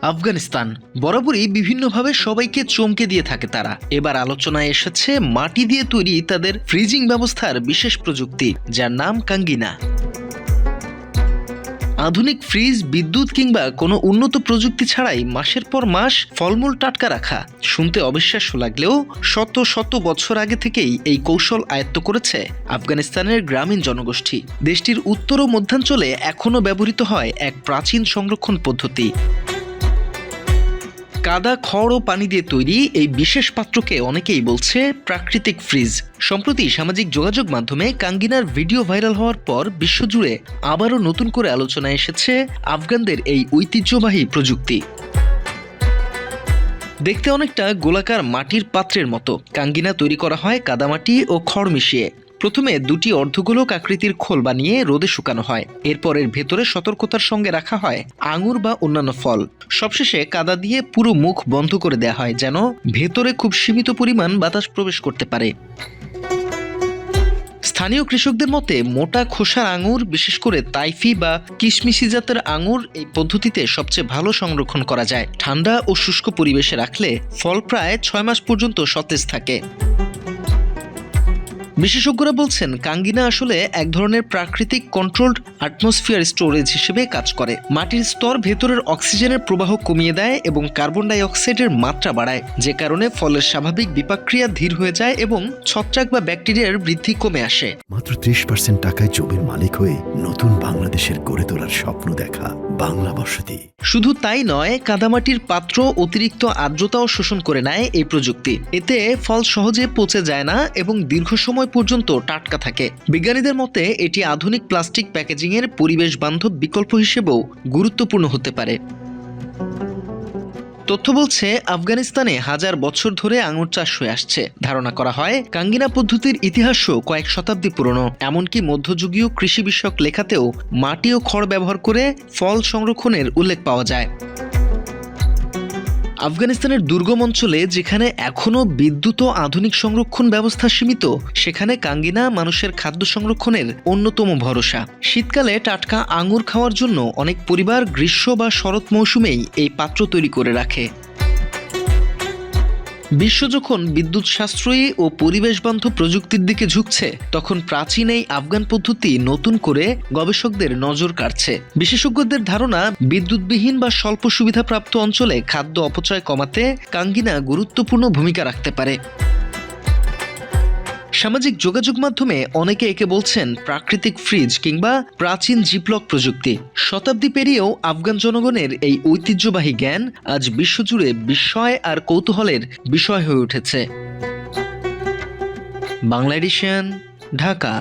আফগানিস্তান বরাবরই বিভিন্নভাবে সবাইকে চমকে দিয়ে থাকে তারা। এবার আলোচনায় এসেছে মাটি দিয়ে তৈরি তাদের ফ্রিজিং ব্যবস্থার বিশেষ প্রযুক্তি, যার নাম কাঙ্গিনা। আধুনিক ফ্রিজ, বিদ্যুৎ কিংবা কোনো উন্নত প্রযুক্তি ছাড়াই মাসের পর মাস ফলমূল টাটকা রাখা শুনতে অবিশ্বাস্য লাগলেও শত শত বছর আগে থেকেই এই কৌশল আয়ত্ত করেছে আফগানিস্তানের গ্রামীণ জনগোষ্ঠী। দেশটির উত্তর ও মধ্যাঞ্চলে এখনও ব্যবহৃত হয় এক প্রাচীন সংরক্ষণ পদ্ধতি। কাদা, খড় ও পানি দিয়ে তৈরি এই বিশেষ পাত্রকে অনেকেই বলছে প্রাকৃতিক ফ্রিজ। সম্প্রতি সামাজিক যোগাযোগ মাধ্যমে কাঙ্গিনার ভিডিও ভাইরাল হওয়ার পর বিশ্বজুড়ে আবারও নতুন করে আলোচনায় এসেছে আফগানদের এই ঐতিহ্যবাহী প্রযুক্তি। দেখতে অনেকটা গোলাকার মাটির পাত্রের মতো, কাঙ্গিনা তৈরি করা হয় কাদামাটি ও খড় মিশিয়ে। প্রথমে দুটি অর্ধগোলক আকৃতির খোল বানিয়ে রোদে শুকানো হয়। এরপর এর ভেতরে সতর্কতার সঙ্গে রাখা হয় আঙুর বা অন্যান্য ফল। সবশেষে কাদা দিয়ে পুরো মুখ বন্ধ করে দেওয়া হয়, যেন ভেতরে খুব সীমিত পরিমাণ বাতাস প্রবেশ করতে পারে। স্থানীয় কৃষকদের মতে মোটা খোসার আঙুর, বিশেষ করে তাইফি বা কিশমিশি জাতের আঙুর এই পদ্ধতিতে সবচেয়ে ভালো সংরক্ষণ করা যায়। ঠান্ডা ও শুষ্ক পরিবেশে রাখলে ফল প্রায় 6 মাস পর্যন্ত সতেজ থাকে। বিশেষজ্ঞরা বলছেন কাঙ্গিনা আসলে এক ধরনের প্রাকৃতিক কন্ট্রোলড অ্যাটমসফিয়ার স্টোরেজ হিসেবে কাজ করে। মাটির স্তর ভেতরের অক্সিজেনের প্রবাহ কমিয়ে দেয় এবং কার্বন ডাই অক্সাইডের মাত্রা বাড়ায়, যে কারণে ফলের স্বাভাবিক বিপাকক্রিয়া ধীর হয়ে যায় এবং ছত্রাক বা ব্যাকটেরিয়ার বৃদ্ধি কমে আসে। মাত্র 30% টাকায় জমির মালিক হয়ে নতুন বাংলাদেশের গড়ে তোলার স্বপ্ন দেখা বাংলা বসতি। শুধু তাই নয়, কাদামাটির পাত্র অতিরিক্ত আর্দ্রতাও শোষণ করে নেয় এই প্রযুক্তি। এতে ফল সহজে পচে যায় না এবং দীর্ঘ সময় পর্যন্ত টাটকা থাকে। বিজ্ঞানীদের মতে এটি আধুনিক প্লাস্টিক প্যাকেজিংয়ের পরিবেশ বান্ধব বিকল্প হিসেবেও গুরুত্বপূর্ণ হতে পারে। তথ্য বলছে আফগানিস্তানে হাজার বছর ধরে আঙুর চাষ হয়ে আসছে। ধারণা করা হয় কাঙ্গিনা পদ্ধতির ইতিহাসও কয়েক শতাব্দী পুরনো। এমনকি মধ্যযুগীয় কৃষি বিষয়ক লেখাতেও মাটি ও খড় ব্যবহার করে ফল সংরক্ষণের উল্লেখ পাওয়া যায়। আফগানিস্তানের দুর্গম অঞ্চলে, যেখানে এখনও বিদ্যুৎ ও আধুনিক সংরক্ষণ ব্যবস্থা সীমিত, সেখানে কাঙ্গিনা মানুষের খাদ্য সংরক্ষণের অন্যতম ভরসা। শীতকালে টাটকা আঙুর খাওয়ার জন্য অনেক পরিবার গ্রীষ্ম বা শরৎ মৌসুমেই এই পাত্র তৈরি করে রাখে। বিশ্ব যখন বিদ্যুৎ সাশ্রয়ী ও পরিবেশ বান্ধব প্রযুক্তির দিকে ঝুঁকছে, তখন প্রাচীন এই আফগান পদ্ধতি নতুন করে গবেষকদের নজর কাড়ছে। বিশেষজ্ঞদের ধারণা, বিদ্যুৎবিহীন বা স্বল্প সুবিধাপ্রাপ্ত অঞ্চলে খাদ্য অপচয় কমাতে কাঙ্গিনা গুরুত্বপূর্ণ ভূমিকা রাখতে পারে। সামাজিক যোগাযোগ মাধ্যমে অনেকে একে বলছেন প্রাকৃতিক ফ্রিজ কিংবা প্রাচীন জিপলক প্রযুক্তি। শতাব্দী পেরিয়েও আফগান জনগণের এই ঐতিহ্যবাহী জ্ঞান আজ বিশ্বজুড়ে বিস্ময় আর কৌতূহলের বিষয় হয়ে উঠেছে। বাংলা এডিশন, ঢাকা।